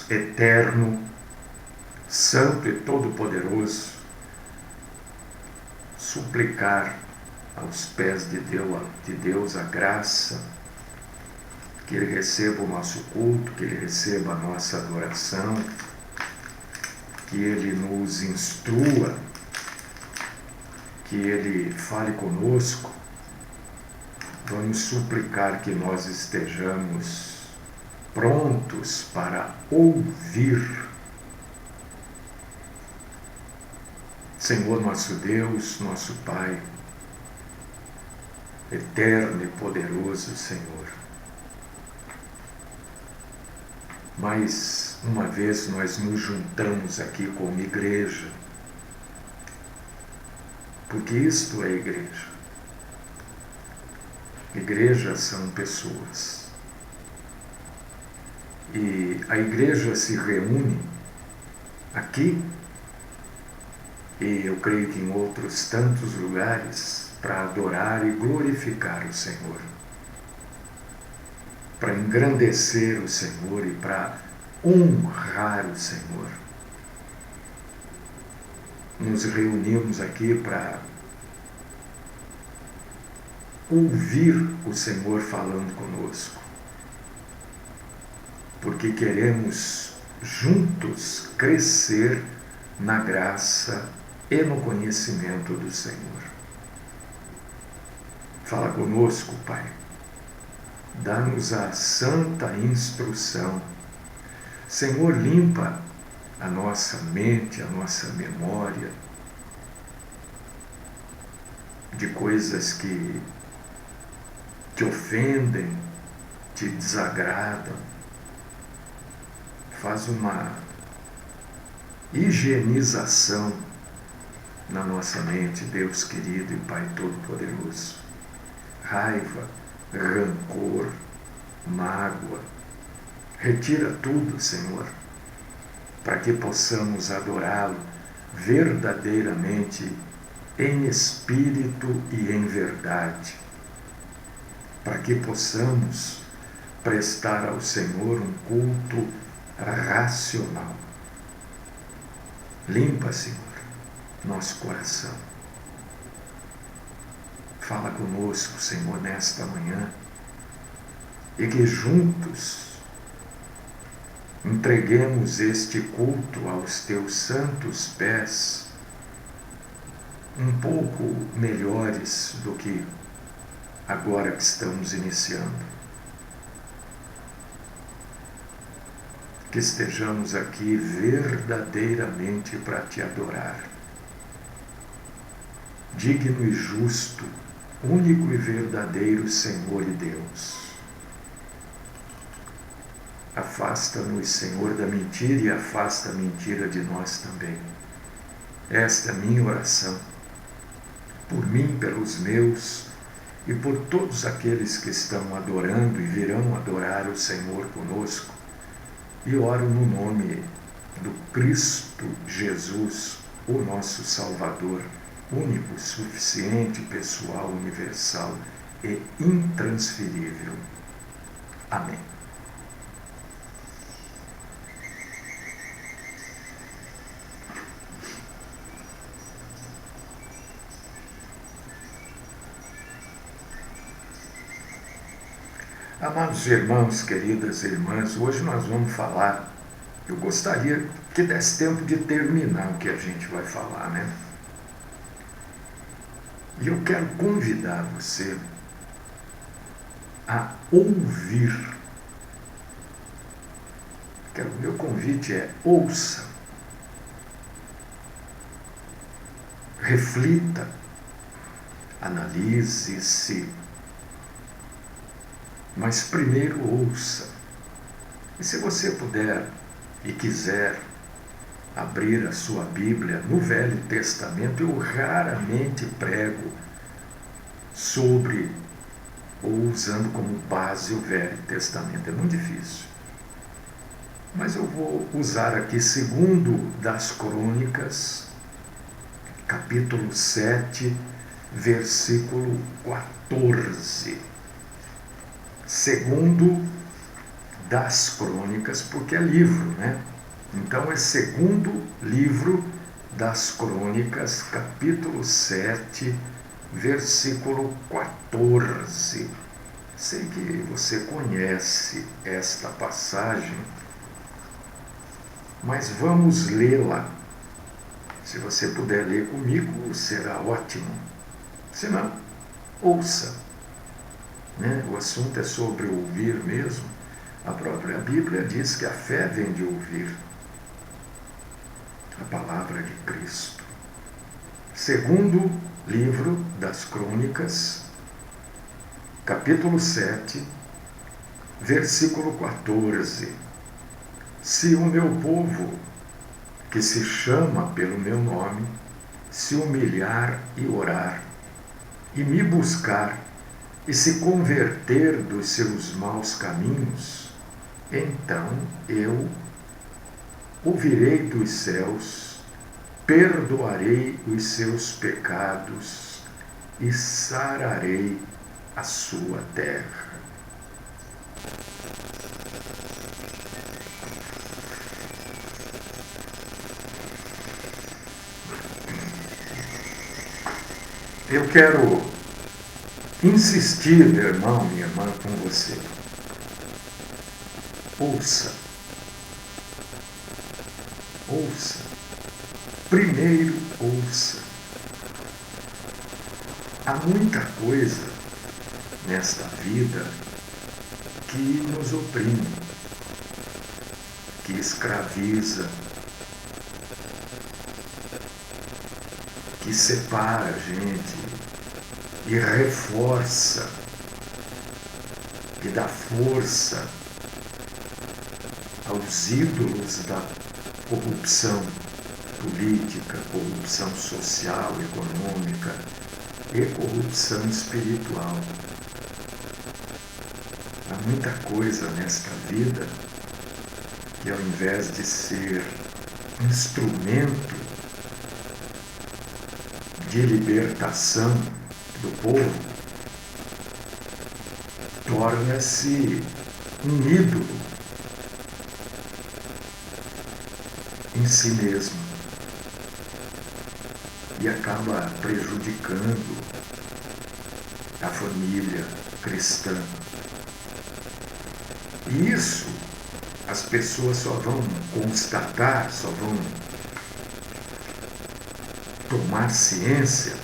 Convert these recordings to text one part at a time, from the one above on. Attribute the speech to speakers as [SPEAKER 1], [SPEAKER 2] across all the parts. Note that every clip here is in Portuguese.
[SPEAKER 1] Deus eterno, santo e todo-poderoso, suplicar aos pés de Deus a graça, que Ele receba o nosso culto, que Ele receba a nossa adoração, que Ele nos instrua, que Ele fale conosco. Vamos suplicar que nós estejamos prontos para ouvir. Senhor nosso Deus, nosso Pai, eterno e poderoso Senhor, mais uma vez nós nos juntamos aqui como igreja, porque isto é igreja. Igrejas são pessoas. E a igreja se reúne aqui, e eu creio que em outros tantos lugares, para adorar e glorificar o Senhor, para engrandecer o Senhor e para honrar o Senhor. Nos reunimos aqui para ouvir o Senhor falando conosco, porque queremos juntos crescer na graça e no conhecimento do Senhor. Fala conosco, Pai. Dá-nos a santa instrução. Senhor, limpa a nossa mente, a nossa memória de coisas que te ofendem, te desagradam. Faz uma higienização na nossa mente, Deus querido e Pai Todo-Poderoso. Raiva, rancor, mágoa, retira tudo, Senhor, para que possamos adorá-lo verdadeiramente em espírito e em verdade, para que possamos prestar ao Senhor um culto racional. Limpa, Senhor, nosso coração. Fala conosco, Senhor, nesta manhã, e que juntos entreguemos este culto aos teus santos pés, um pouco melhores do que agora que estamos iniciando. Que estejamos aqui verdadeiramente para te adorar. Digno e justo, único e verdadeiro Senhor e Deus. Afasta-nos, Senhor, da mentira e afasta a mentira de nós também. Esta é a minha oração, por mim, pelos meus e por todos aqueles que estão adorando e virão adorar o Senhor conosco. E oro no nome do Cristo Jesus, o nosso Salvador, único, suficiente, pessoal, universal e intransferível. Amém. Amados irmãos, queridas irmãs, hoje nós vamos falar, eu gostaria que desse tempo de terminar o que a gente vai falar, né? E eu quero convidar você a ouvir. O meu convite é: ouça, reflita, analise-se, mas primeiro ouça. E se você puder e quiser abrir a sua Bíblia no Velho Testamento, eu raramente prego sobre ou usando como base o Velho Testamento, é muito difícil. Mas eu vou usar aqui 2 das Crônicas, capítulo 7, versículo 14. 2 das Crônicas, porque é livro, né? Então é segundo livro das Crônicas, capítulo 7, versículo 14. Sei que você conhece esta passagem, mas vamos lê-la. Se você puder ler comigo, será ótimo. Se não, ouça. Né? O assunto é sobre ouvir mesmo. A própria Bíblia diz que a fé vem de ouvir a palavra de Cristo. Segundo livro das Crônicas, capítulo 7, versículo 14. Se o meu povo, que se chama pelo meu nome, se humilhar e orar, e me buscar, e se converter dos seus maus caminhos, então eu ouvirei dos céus, perdoarei os seus pecados e sararei a sua terra. Eu quero insistir, meu irmão, minha irmã, com você. Ouça. Ouça. Primeiro, ouça. Há muita coisa nesta vida que nos oprime, que escraviza, que separa a gente e reforça, que dá força aos ídolos da corrupção política, corrupção social, econômica e corrupção espiritual. Há muita coisa nesta vida que, ao invés de ser instrumento de libertação do povo, torna-se um ídolo em si mesmo e acaba prejudicando a família cristã. E isso as pessoas só vão constatar, só vão tomar ciência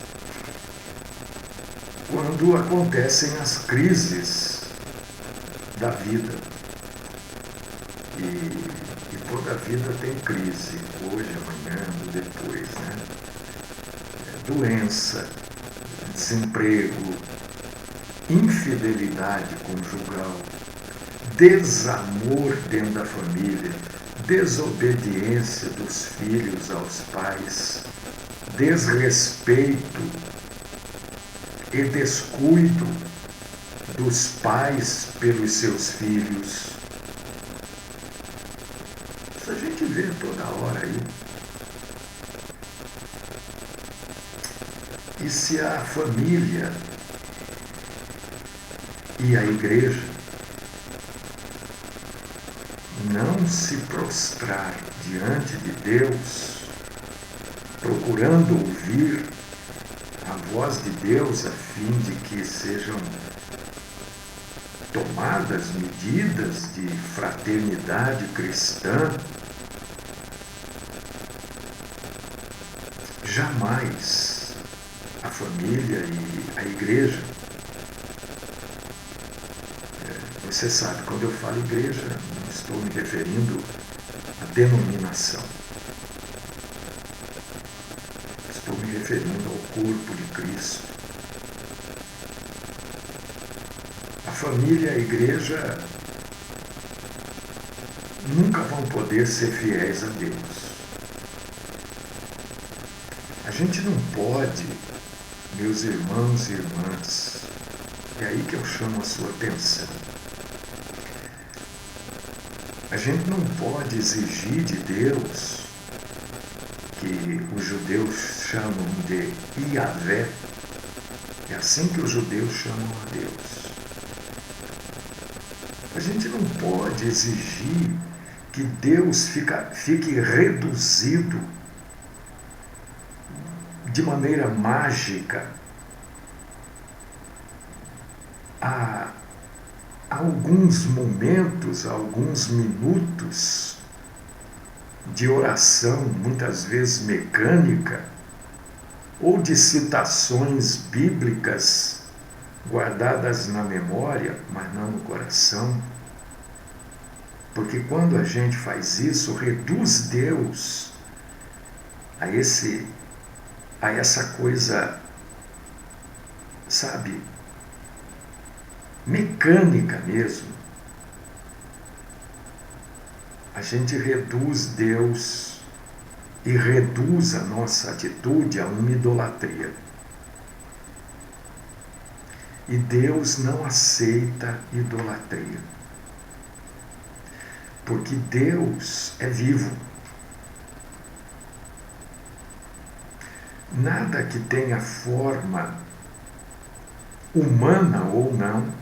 [SPEAKER 1] quando acontecem as crises da vida. E toda a vida tem crise, hoje, amanhã, depois, né? Doença, desemprego, infidelidade conjugal, desamor dentro da família, desobediência dos filhos aos pais, desrespeito e descuido dos pais pelos seus filhos. Isso a gente vê toda hora aí. E se a família e a igreja não se prostrar diante de Deus, procurando ouvir a voz de Deus a fim de que sejam tomadas medidas de fraternidade cristã, jamais a família e a igreja. Você sabe, quando eu falo igreja, não estou me referindo à denominação. Estou me referindo ao corpo de Cristo. A família e a igreja nunca vão poder ser fiéis a Deus. A gente não pode, meus irmãos e irmãs, é aí que eu chamo a sua atenção. A gente não pode exigir de Deus, que os judeus chamam de Iavé, é assim que os judeus chamam a Deus. A gente não pode exigir que Deus fique reduzido de maneira mágica a alguns momentos, a alguns minutos de oração, muitas vezes mecânica, ou de citações bíblicas guardadas na memória, mas não no coração. Porque quando a gente faz isso, reduz Deus a essa coisa, sabe, mecânica mesmo. A gente reduz Deus e reduz a nossa atitude a uma idolatria. E Deus não aceita idolatria. Porque Deus é vivo. Nada que tenha forma humana ou não,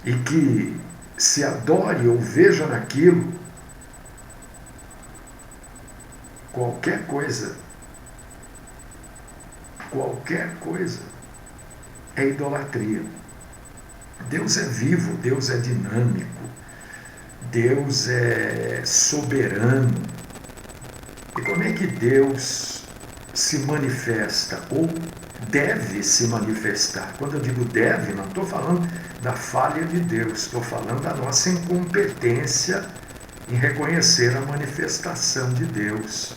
[SPEAKER 1] e que se adore ou veja naquilo qualquer coisa é idolatria. Deus é vivo, Deus é dinâmico, Deus é soberano. E como é que Deus se manifesta ou deve se manifestar? Quando eu digo deve, não estou falando da falha de Deus, estou falando da nossa incompetência em reconhecer a manifestação de Deus.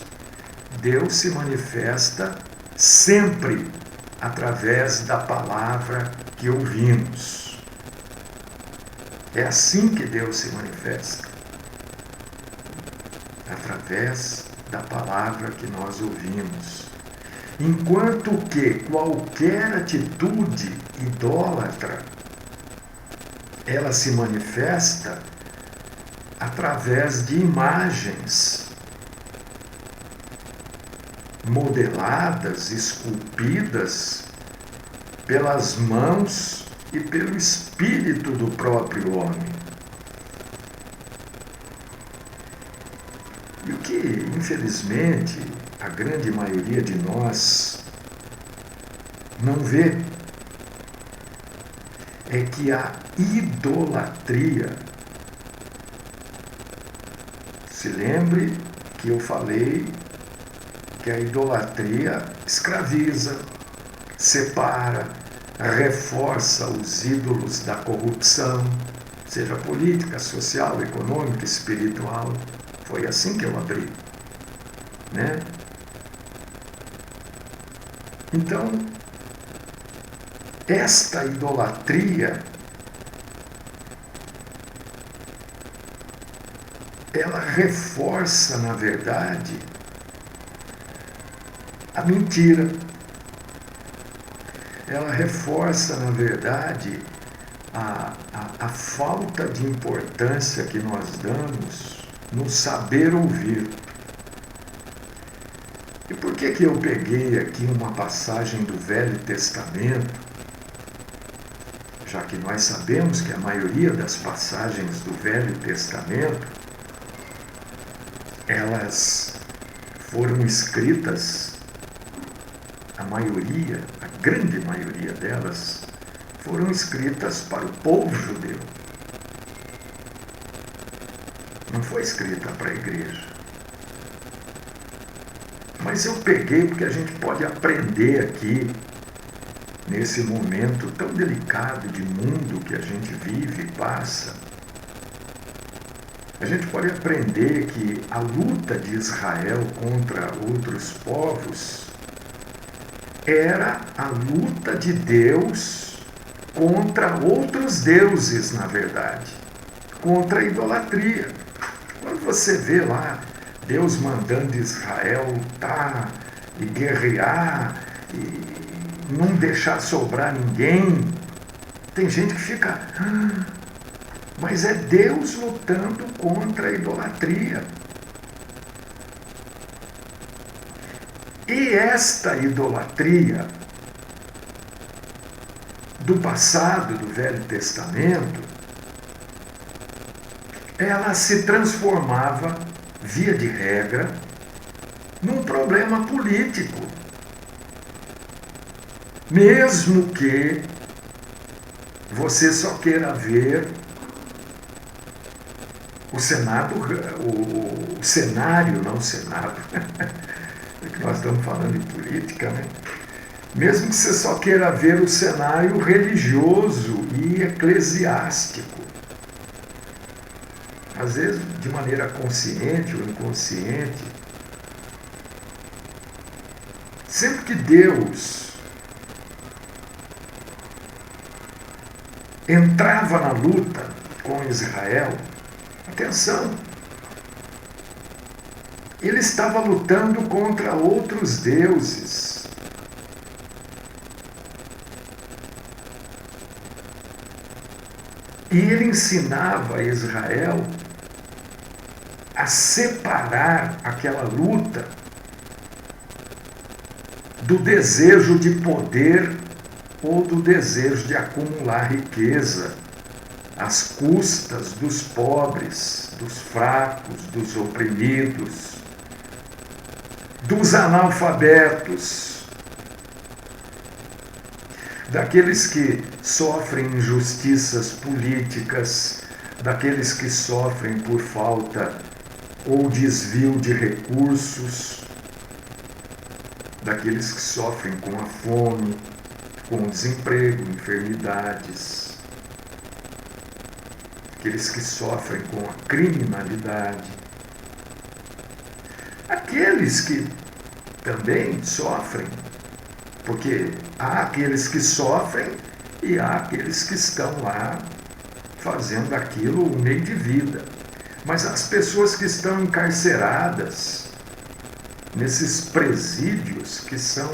[SPEAKER 1] Deus se manifesta sempre através da palavra que ouvimos. É assim que Deus se manifesta, através da palavra que nós ouvimos. Enquanto que qualquer atitude idólatra, ela se manifesta através de imagens modeladas, esculpidas pelas mãos e pelo espírito do próprio homem. E o que, infelizmente, a grande maioria de nós não vê é que a idolatria, se lembre que eu falei que a idolatria escraviza, separa, reforça os ídolos da corrupção, seja política, social, econômica, espiritual. Foi assim que eu abri, né? Então, esta idolatria, ela reforça, na verdade, a mentira. Ela reforça, na verdade, a falta de importância que nós damos no saber ouvir. E por que eu peguei aqui uma passagem do Velho Testamento, já que nós sabemos que a maioria das passagens do Velho Testamento, elas foram escritas, a maioria, a grande maioria delas, foram escritas para o povo judeu. Não foi escrita para a igreja. Mas eu peguei porque a gente pode aprender aqui, nesse momento tão delicado de mundo que a gente vive e passa. A gente pode aprender que a luta de Israel contra outros povos era a luta de Deus contra outros deuses, na verdade, contra a idolatria. Quando você vê lá Deus mandando Israel lutar e guerrear e não deixar sobrar ninguém, tem gente que fica, mas é Deus lutando contra a idolatria. E esta idolatria do passado, do Velho Testamento, ela se transformava, via de regra, num problema político. Mesmo que você só queira ver o Senado, o cenário, não o Senado, é que nós estamos falando de política, né? Mesmo que você só queira ver o cenário religioso e eclesiástico, às vezes de maneira consciente ou inconsciente, sempre que Deus entrava na luta com Israel, atenção, ele estava lutando contra outros deuses. E ele ensinava a Israel a separar aquela luta do desejo de poder ou do desejo de acumular riqueza às custas dos pobres, dos fracos, dos oprimidos, dos analfabetos, daqueles que sofrem injustiças políticas, daqueles que sofrem por falta ou desvio de recursos, daqueles que sofrem com a fome, com o desemprego, enfermidades, aqueles que sofrem com a criminalidade, aqueles que também sofrem, porque há aqueles que sofrem e há aqueles que estão lá fazendo aquilo um meio de vida. Mas as pessoas que estão encarceradas nesses presídios que são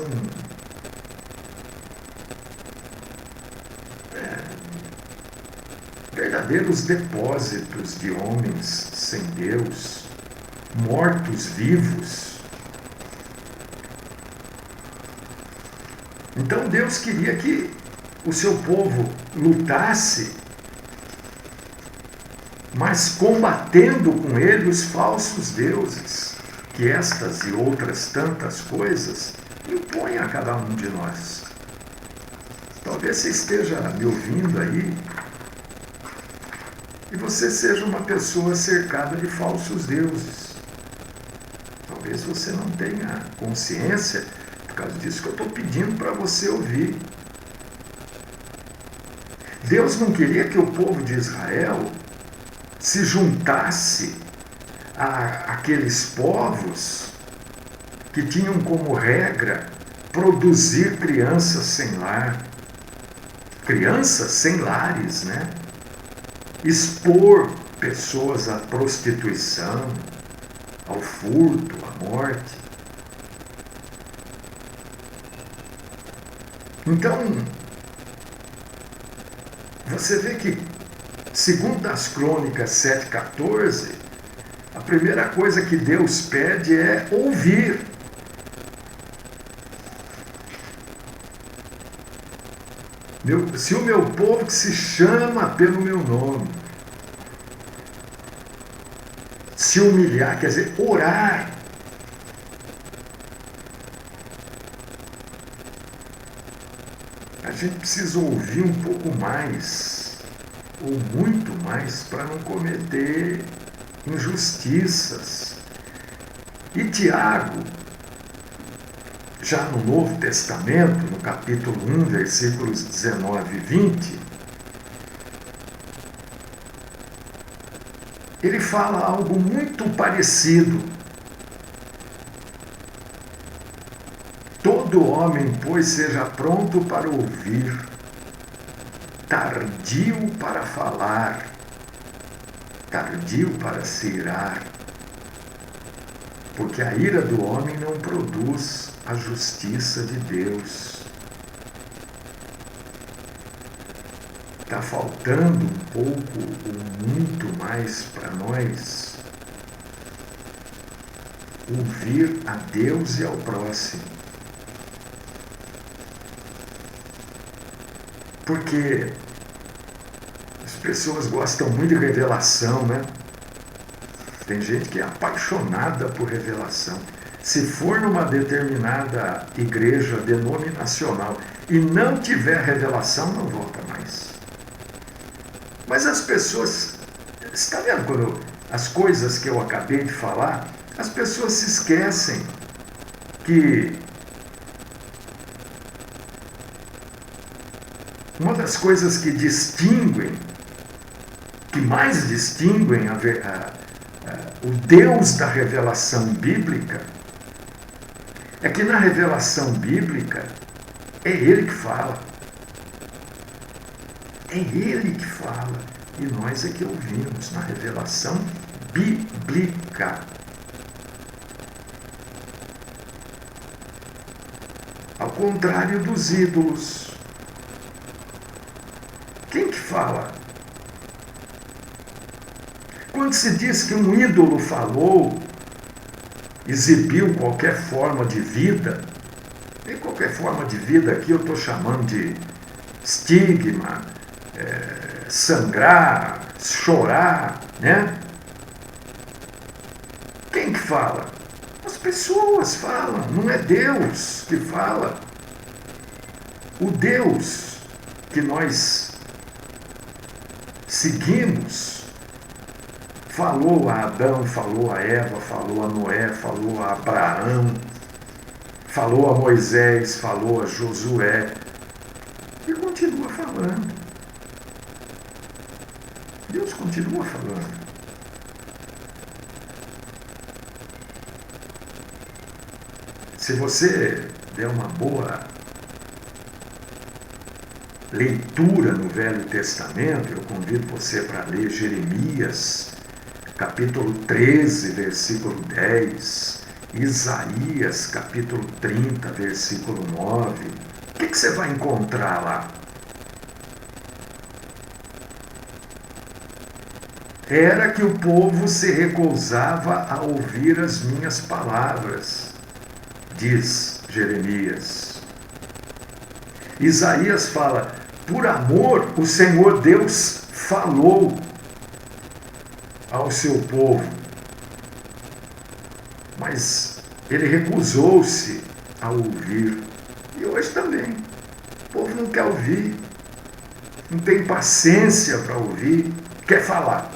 [SPEAKER 1] verdadeiros depósitos de homens sem Deus, mortos-vivos. Então Deus queria que o seu povo lutasse, mas combatendo com ele os falsos deuses, que estas e outras tantas coisas impõem a cada um de nós. Talvez você esteja me ouvindo aí e você seja uma pessoa cercada de falsos deuses. Talvez você não tenha consciência, por causa disso que eu estou pedindo para você ouvir. Deus não queria que o povo de Israel se juntasse àqueles povos que tinham como regra produzir crianças sem lar, crianças sem lares, né? Expor pessoas à prostituição, ao furto, à morte. Então, você vê que, segundo as Crônicas 7,14, a primeira coisa que Deus pede é ouvir. Se o meu povo que se chama pelo meu nome se humilhar, quer dizer, orar, a gente precisa ouvir um pouco mais, ou muito mais, para não cometer injustiças. E Tiago, já no Novo Testamento, no capítulo 1, versículos 19 e 20, ele fala algo muito parecido. Todo homem, pois, seja pronto para ouvir, tardio para falar, tardio para se irar, porque a ira do homem não produz a justiça de Deus. Está faltando um pouco ou muito mais para nós ouvir a Deus e ao próximo. Porque as pessoas gostam muito de revelação, né? Tem gente que é apaixonada por revelação. Se for numa determinada igreja denominacional e não tiver revelação, não volta mais. Mas as pessoas, está vendo quando as coisas que eu acabei de falar, as pessoas se esquecem que uma das coisas que distinguem, que mais distinguem o Deus da revelação bíblica, é que na revelação bíblica é Ele que fala. É Ele que fala. E nós é que ouvimos na revelação bíblica. Ao contrário dos ídolos. Quem que fala? Quando se diz que um ídolo falou, exibiu qualquer forma de vida, e qualquer forma de vida aqui eu estou chamando de estigma, sangrar, chorar, né? Quem que fala? As pessoas falam, não é Deus que fala. O Deus que nós seguimos falou a Adão, falou a Eva, falou a Noé, falou a Abraão, falou a Moisés, falou a Josué e continua falando. Deus continua falando. Se você der uma boa leitura no Velho Testamento, eu convido você para ler Jeremias, capítulo 13, versículo 10, Isaías, capítulo 30, versículo 9. O que você vai encontrar lá? Era que o povo se recusava a ouvir as minhas palavras, diz Jeremias. Isaías fala, por amor o Senhor Deus falou ao seu povo, mas ele recusou-se a ouvir. E hoje também, o povo não quer ouvir, não tem paciência para ouvir, quer falar.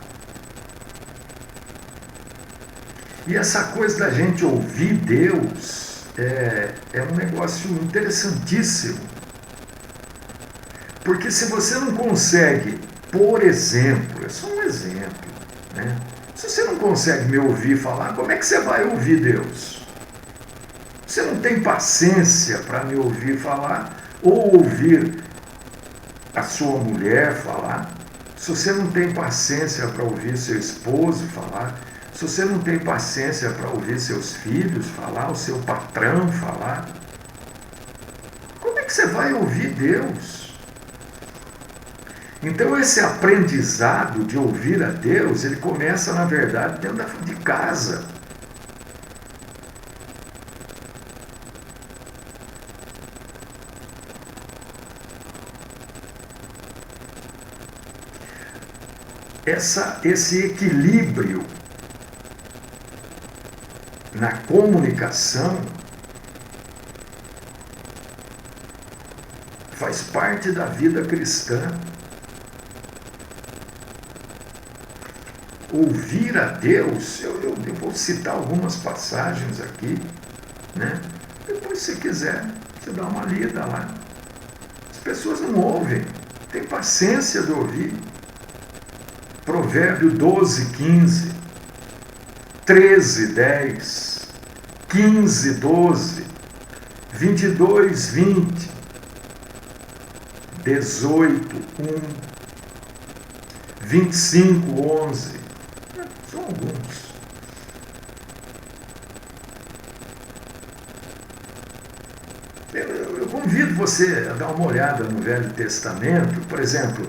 [SPEAKER 1] E essa coisa da gente ouvir Deus é um negócio interessantíssimo. Porque se você não consegue, por exemplo, é só um exemplo, né? Se você não consegue me ouvir falar, como é que você vai ouvir Deus? Você não tem paciência para me ouvir falar ou ouvir a sua mulher falar? Se você não tem paciência para ouvir seu esposo falar, se você não tem paciência para ouvir seus filhos falar, o seu patrão falar, como é que você vai ouvir Deus? Então esse aprendizado de ouvir a Deus, ele começa, na verdade, dentro de casa. Esse equilíbrio na comunicação faz parte da vida cristã. Ouvir a Deus, eu vou citar algumas passagens aqui, né? Depois, se quiser, você dá uma lida lá. As pessoas não ouvem, tem paciência de ouvir. Provérbio 12, 15, 13, 10, 15, 12, 22, 20, 18, 1, 25, 11. São alguns. Eu convido você a dar uma olhada no Velho Testamento, por exemplo,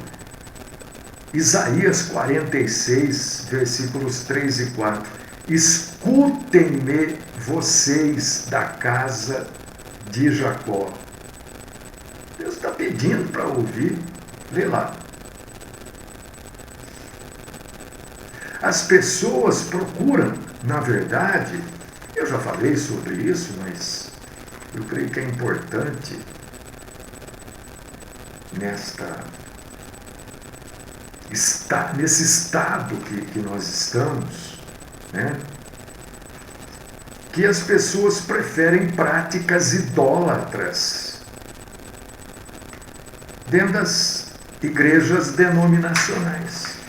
[SPEAKER 1] Isaías 46, versículos 3 e 4. Escutem-me, vocês da casa de Jacó. Deus está pedindo para ouvir. Vê lá. As pessoas procuram, na verdade, eu já falei sobre isso, mas eu creio que é importante nesse estado que nós estamos, né? Que as pessoas preferem práticas idólatras dentro das igrejas denominacionais.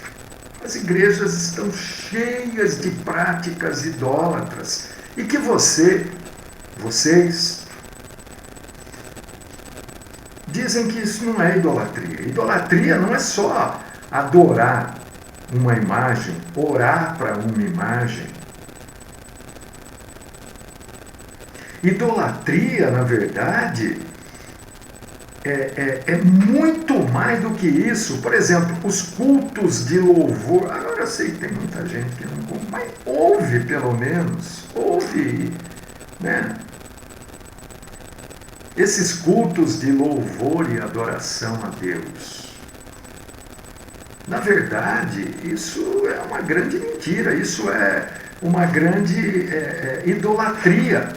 [SPEAKER 1] As igrejas estão cheias de práticas idólatras e que vocês dizem que isso não é idolatria. Idolatria não é só adorar uma imagem, orar para uma imagem. Idolatria, na verdade, é muito mais do que isso. Por exemplo, os cultos de louvor. Agora eu sei que tem muita gente que não... Mas ouve, pelo menos. Ouve, né? Esses cultos de louvor e adoração a Deus. Na verdade, isso é uma grande mentira. Isso é uma grande idolatria.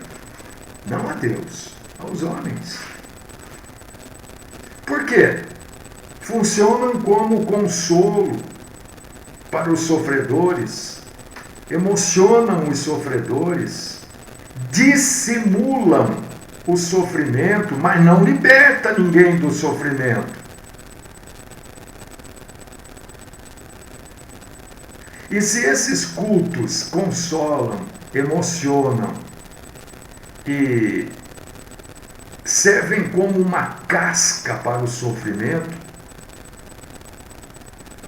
[SPEAKER 1] Não a Deus, aos homens. Por quê? Funcionam como consolo para os sofredores, emocionam os sofredores, dissimulam o sofrimento, mas não liberta ninguém do sofrimento. E se esses cultos consolam, emocionam e servem como uma casca para o sofrimento,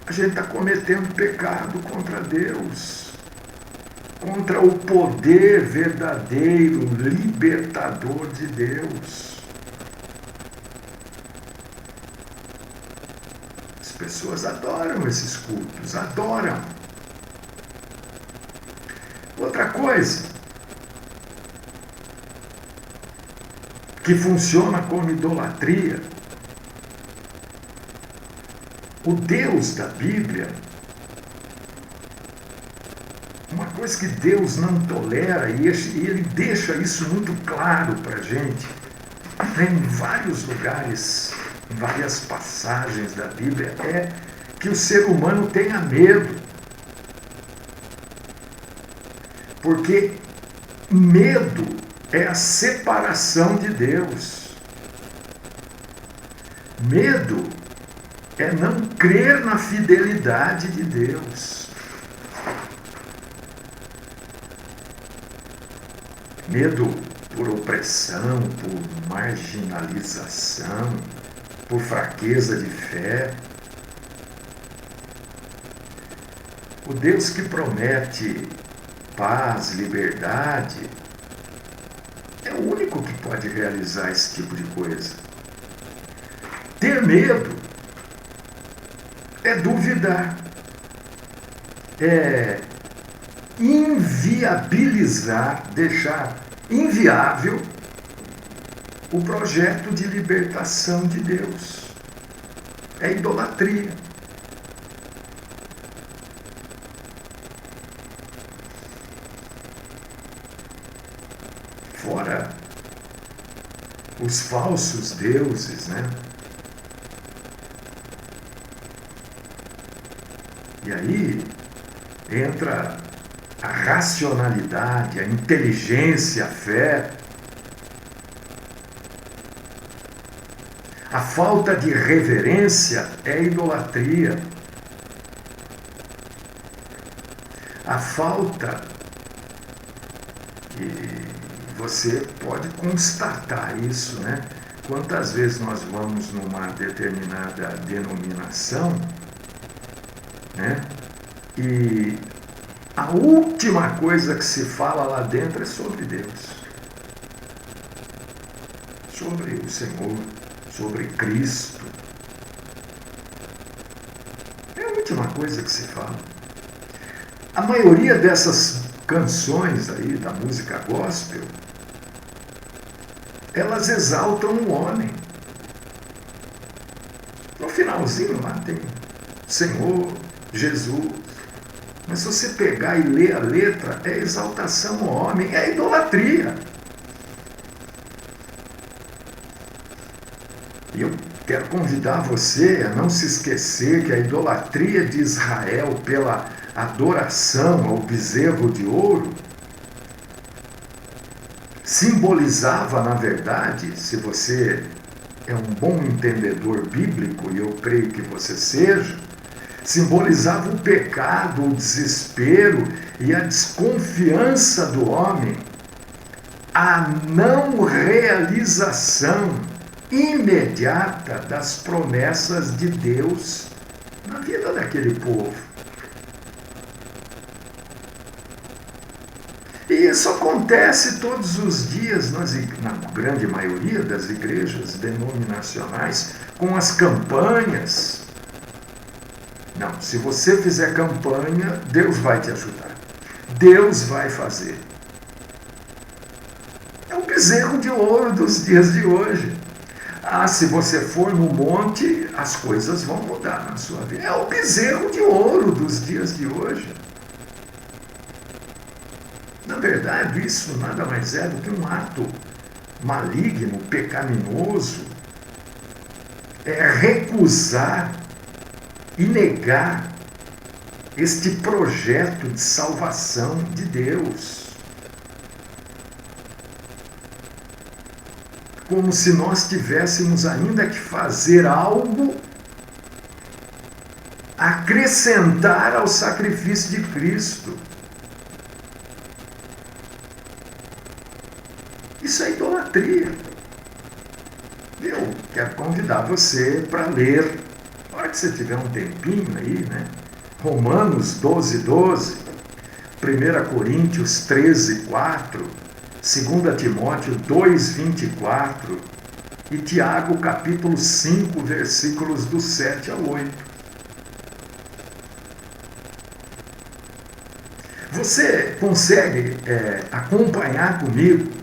[SPEAKER 1] a gente está cometendo pecado contra Deus, contra o poder verdadeiro, libertador de Deus. As pessoas adoram esses cultos, adoram. Outra coisa que funciona como idolatria, o Deus da Bíblia, uma coisa que Deus não tolera, e ele deixa isso muito claro para a gente, em vários lugares, em várias passagens da Bíblia, é que o ser humano tenha medo. Porque medo é a separação de Deus. Medo é não crer na fidelidade de Deus. Medo por opressão, por marginalização, por fraqueza de fé. O Deus que promete paz, liberdade, é o único que pode realizar esse tipo de coisa. Ter medo é duvidar, é inviabilizar, deixar inviável o projeto de libertação de Deus. É idolatria. Fora os falsos deuses, né? E aí entra a racionalidade, a inteligência, a fé. A falta de reverência é idolatria. A falta, e você pode constatar isso, né? Quantas vezes nós vamos numa determinada denominação, né? E a última coisa que se fala lá dentro é sobre Deus, sobre o Senhor, sobre Cristo. É a última coisa que se fala. A maioria dessas canções aí da música gospel, elas exaltam o homem. No finalzinho lá tem Senhor, Jesus, Mas se você pegar e ler a letra, é exaltação ao homem, é idolatria. E eu quero convidar você a não se esquecer que a idolatria de Israel pela adoração ao bezerro de ouro simbolizava, na verdade, se você é um bom entendedor bíblico, e eu creio que você seja, simbolizava o pecado, o desespero e a desconfiança do homem, a não realização imediata das promessas de Deus na vida daquele povo. E isso acontece todos os dias na grande maioria das igrejas denominacionais, com as campanhas. Não, se você fizer campanha, Deus vai te ajudar. Deus vai fazer. É o bezerro de ouro dos dias de hoje. Ah, se você for no monte, as coisas vão mudar na sua vida. É o bezerro de ouro dos dias de hoje. Na verdade, isso nada mais é do que um ato maligno, pecaminoso. É recusar e negar este projeto de salvação de Deus. Como se nós tivéssemos ainda que fazer algo, acrescentar ao sacrifício de Cristo. Isso é idolatria. Eu quero convidar você para ler, na hora que você tiver um tempinho aí, né? Romanos 12:12, 1 Coríntios 13:4, 2 Timóteo 2:24 e Tiago capítulo 5, versículos do 7 ao 8. Você consegue acompanhar comigo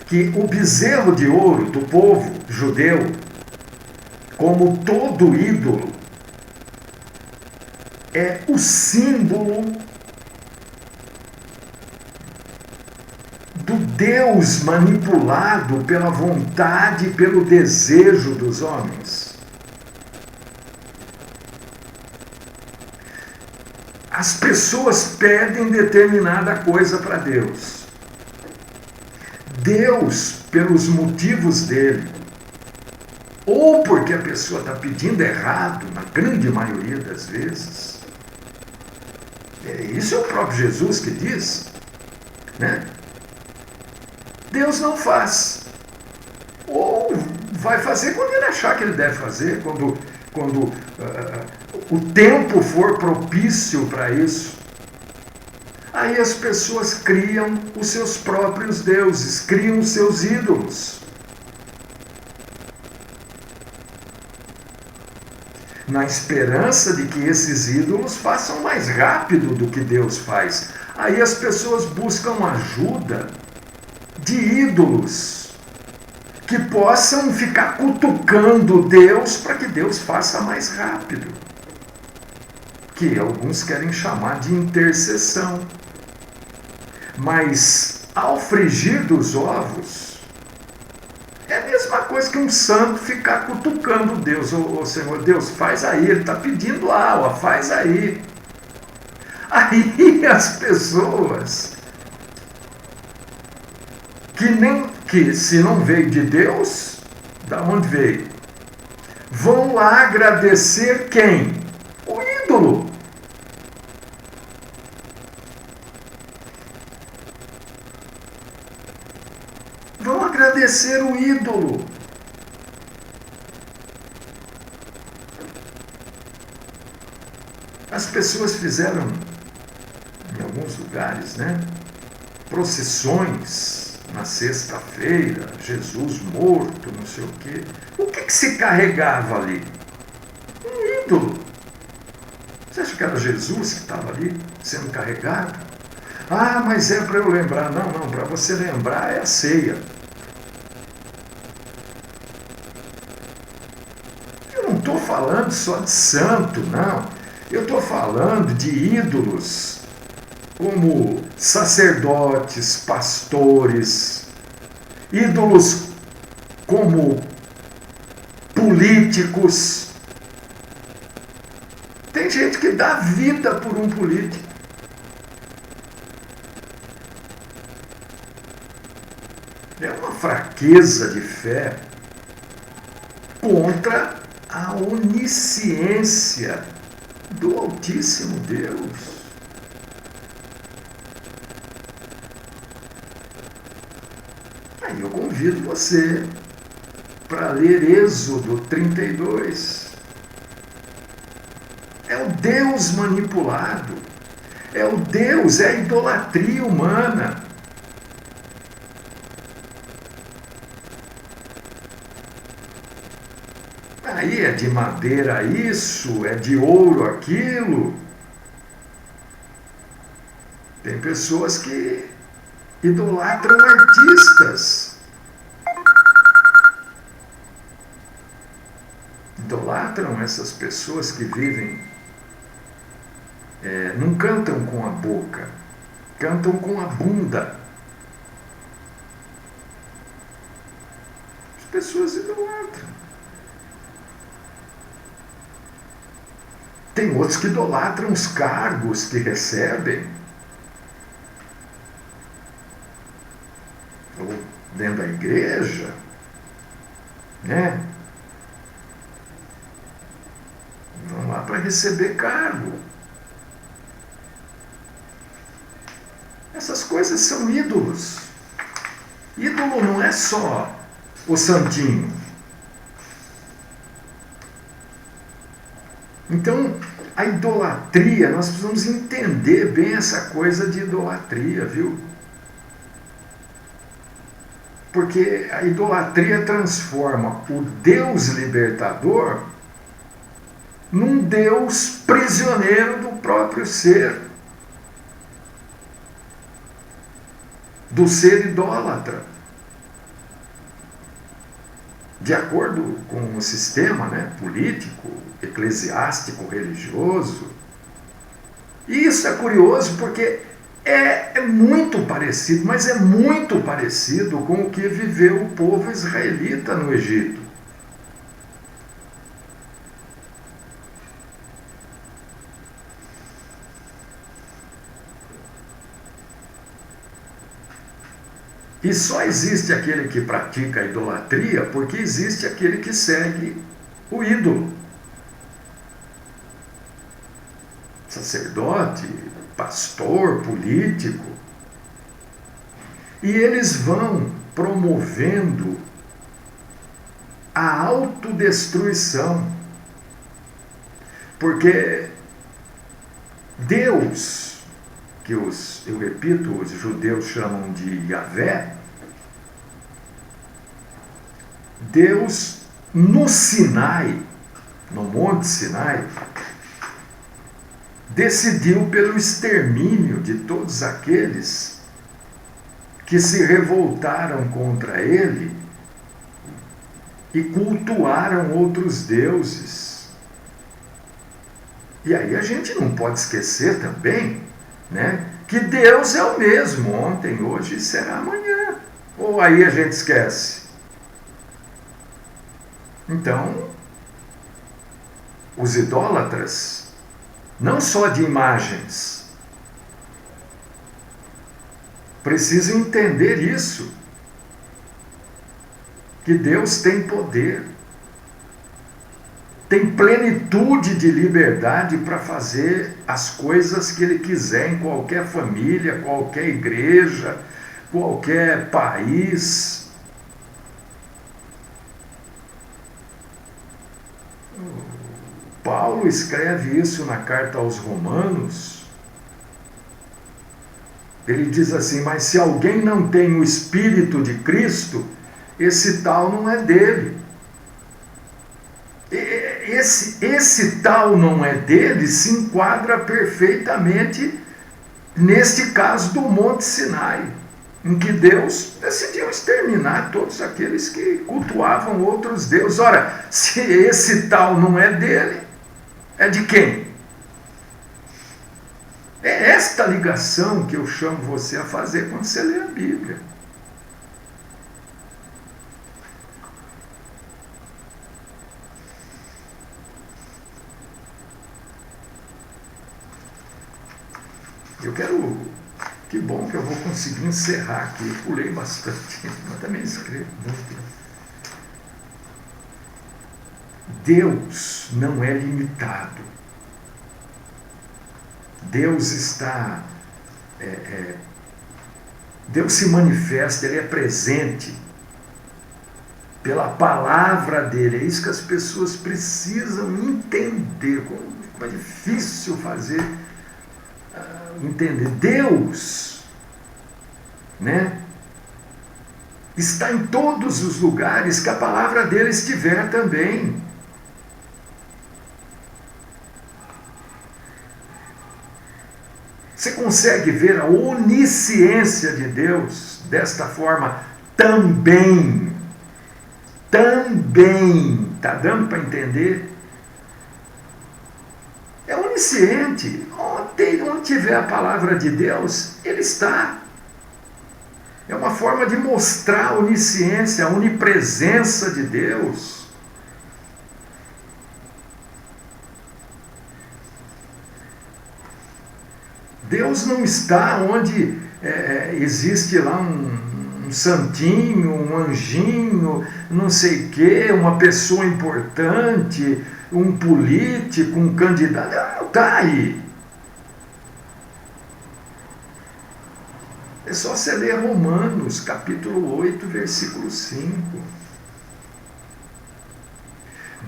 [SPEAKER 1] que o bezerro de ouro do povo judeu, como todo ídolo, é o símbolo do Deus manipulado pela vontade e pelo desejo dos homens. As pessoas pedem determinada coisa para Deus. Deus, pelos motivos dele, ou porque a pessoa está pedindo errado, na grande maioria das vezes, isso é o próprio Jesus que diz, né? Deus não faz. Ou vai fazer quando ele achar que ele deve fazer, quando o tempo for propício para isso. Aí as pessoas criam os seus próprios deuses, criam os seus ídolos. Na esperança de que esses ídolos façam mais rápido do que Deus faz. Aí as pessoas buscam ajuda de ídolos que possam ficar cutucando Deus para que Deus faça mais rápido. Que alguns querem chamar de intercessão. Mas ao frigir dos ovos, é a mesma coisa que um santo ficar cutucando Deus. Ô Senhor, Deus, faz aí, ele está pedindo lá, faz aí. Aí as pessoas que se não veio de Deus, da onde veio? Vão lá agradecer quem? O ídolo. Vão agradecer o ídolo. As pessoas fizeram, em alguns lugares, né, procissões na sexta-feira, Jesus morto, não sei o quê. O que se carregava ali? Um ídolo. Você acha que era Jesus que estava ali sendo carregado? Ah, mas é para eu lembrar. Não, para você lembrar é a ceia. Eu não estou falando só de santo, não. Eu estou falando de ídolos como sacerdotes, pastores, ídolos como políticos. Tem gente que dá vida por um político. É uma fraqueza de fé contra a onisciência do Altíssimo Deus. Aí eu convido você para ler Êxodo 32. É o Deus manipulado. É o Deus, é a idolatria humana. Aí é de madeira isso, é de ouro aquilo. Tem pessoas que idolatram artistas. Idolatram essas pessoas que vivem, não cantam com a boca, cantam com a bunda. As pessoas idolatram. Tem outros que idolatram os cargos que recebem. Ou dentro da igreja, né? Vão lá para receber cargo. Essas coisas são ídolos. Ídolo não é só o santinho. Então, a idolatria, nós precisamos entender bem essa coisa de idolatria, viu? Porque a idolatria transforma o Deus libertador num Deus prisioneiro do próprio ser. Do ser idólatra. De acordo com o sistema, né, político, eclesiástico, religioso. E isso é curioso porque é muito parecido, mas é muito parecido com o que viveu o povo israelita no Egito. E só existe aquele que pratica a idolatria porque existe aquele que segue o ídolo. Sacerdote, pastor, político. E eles vão promovendo a autodestruição. Porque Deus, que eu repito, os judeus chamam de Yahvé, Deus no Sinai, no Monte Sinai, decidiu pelo extermínio de todos aqueles que se revoltaram contra ele e cultuaram outros deuses. E aí a gente não pode esquecer também, né, que Deus é o mesmo ontem, hoje e será amanhã. Ou aí a gente esquece? Então, os idólatras, não só de imagens, precisam entender isso, que Deus tem poder, tem plenitude de liberdade para fazer as coisas que Ele quiser em qualquer família, qualquer igreja, qualquer país. Paulo escreve isso na carta aos Romanos. Ele diz assim: mas se alguém não tem o Espírito de Cristo, esse tal não é dele. Esse tal não é dele se enquadra perfeitamente neste caso do Monte Sinai, em que Deus decidiu exterminar todos aqueles que cultuavam outros deuses. Ora, se esse tal não é dele, é de quem? É esta ligação que eu chamo você a fazer quando você lê a Bíblia. Eu quero. Que bom que eu vou conseguir encerrar aqui. Eu pulei bastante, mas também escrevo muito. Deus não é limitado. Deus está. Deus se manifesta, Ele é presente pela palavra dele. É isso que as pessoas precisam entender. Como é difícil fazer entender. Deus, né, está em todos os lugares que a palavra dele estiver também. Você consegue ver a onisciência de Deus desta forma também. Também. Está dando para entender? É onisciente. Onde tiver a palavra de Deus, Ele está. É uma forma de mostrar a onisciência, a onipresença de Deus. Deus não está onde existe lá um santinho, um anjinho, não sei o quê, uma pessoa importante, um político, um candidato. Não está aí. É só você ler Romanos, capítulo 8, versículo 5.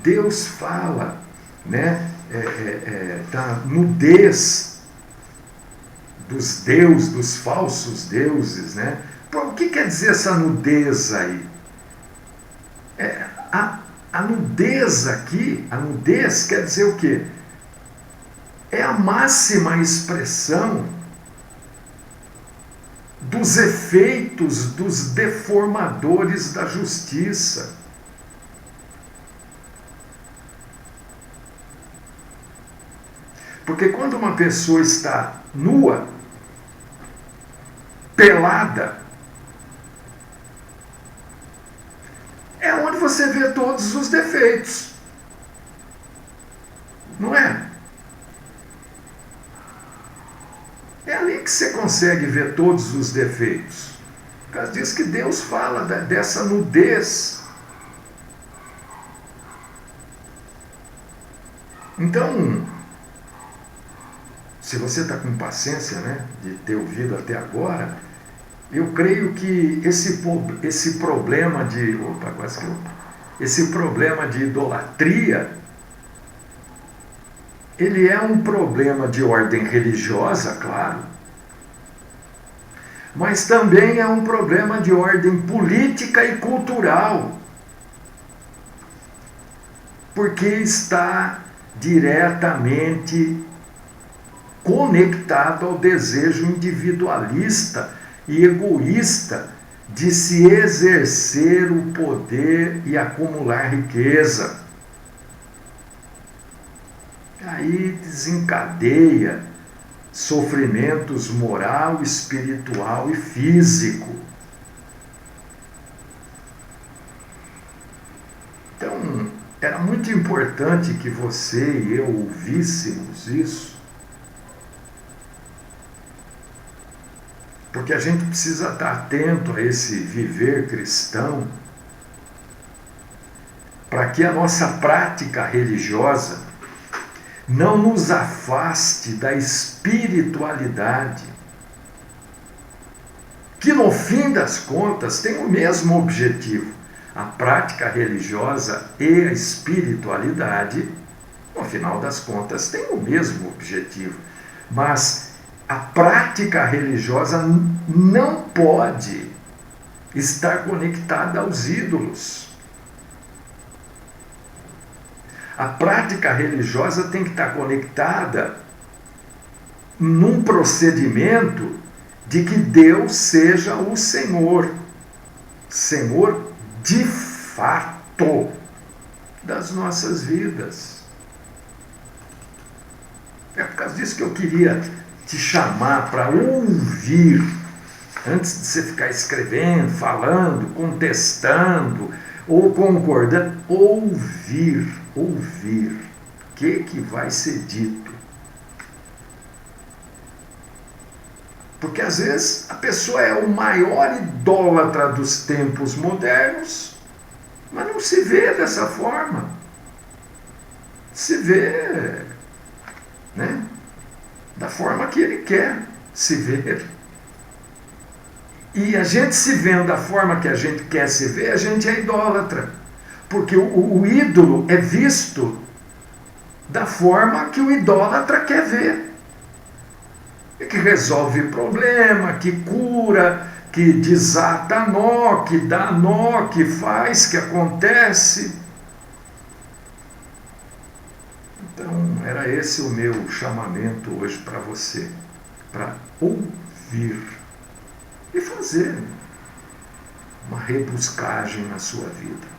[SPEAKER 1] Deus fala, né, da nudez dos deuses, dos falsos deuses, né? O que quer dizer essa nudez aí? A nudez aqui, a nudez quer dizer o quê? É a máxima expressão dos efeitos dos deformadores da justiça. Porque quando uma pessoa está nua, pelada, é onde você vê todos os defeitos. Não é? É ali que você consegue ver todos os defeitos. Por causa disso que Deus fala dessa nudez. Então, se você está com paciência, né, de ter ouvido até agora, eu creio que esse problema de. Esse problema de idolatria, ele é um problema de ordem religiosa, claro, mas também é um problema de ordem política e cultural, porque está diretamente conectado ao desejo individualista e egoísta de se exercer o poder e acumular riqueza. Aí desencadeia sofrimentos moral, espiritual e físico. Então, era muito importante que você e eu ouvíssemos isso, porque a gente precisa estar atento a esse viver cristão, para que a nossa prática religiosa não nos afaste da espiritualidade, que no fim das contas tem o mesmo objetivo. A prática religiosa e a espiritualidade, no final das contas, tem o mesmo objetivo. Mas a prática religiosa não pode estar conectada aos ídolos. A prática religiosa tem que estar conectada num procedimento de que Deus seja o Senhor. Senhor de fato das nossas vidas. É por causa disso que eu queria te chamar para ouvir, antes de você ficar escrevendo, falando, contestando ou concordando, ouvir. O que vai ser dito? Porque às vezes a pessoa é o maior idólatra dos tempos modernos, mas não se vê dessa forma. Se vê, né, da forma que ele quer se ver. E a gente se vendo da forma que a gente quer se ver, a gente é idólatra. Porque o ídolo é visto da forma que o idólatra quer ver. Que resolve problema, que cura, que desata nó, que dá nó, que faz, que acontece. Então, era esse o meu chamamento hoje para você, para ouvir e fazer uma rebuscagem na sua vida.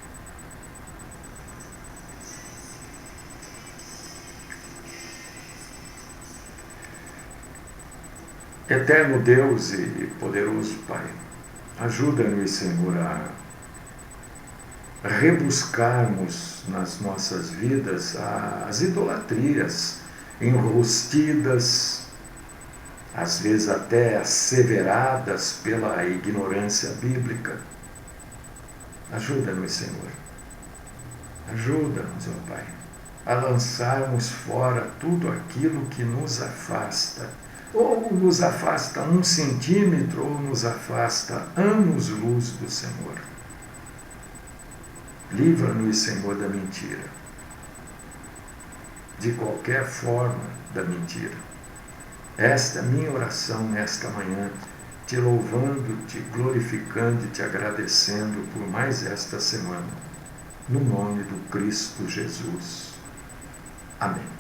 [SPEAKER 1] Eterno Deus e poderoso Pai, ajuda-nos, Senhor, a rebuscarmos nas nossas vidas as idolatrias enrostidas, às vezes até asseveradas pela ignorância bíblica. Ajuda-nos, Senhor. Ajuda-nos, ó Pai, a lançarmos fora tudo aquilo que nos afasta. Ou nos afasta 1 centímetro, ou nos afasta anos-luz do Senhor. Livra-nos, Senhor, da mentira. De qualquer forma da mentira. Esta é a minha oração nesta manhã, te louvando, te glorificando e te agradecendo por mais esta semana. No nome do Cristo Jesus. Amém.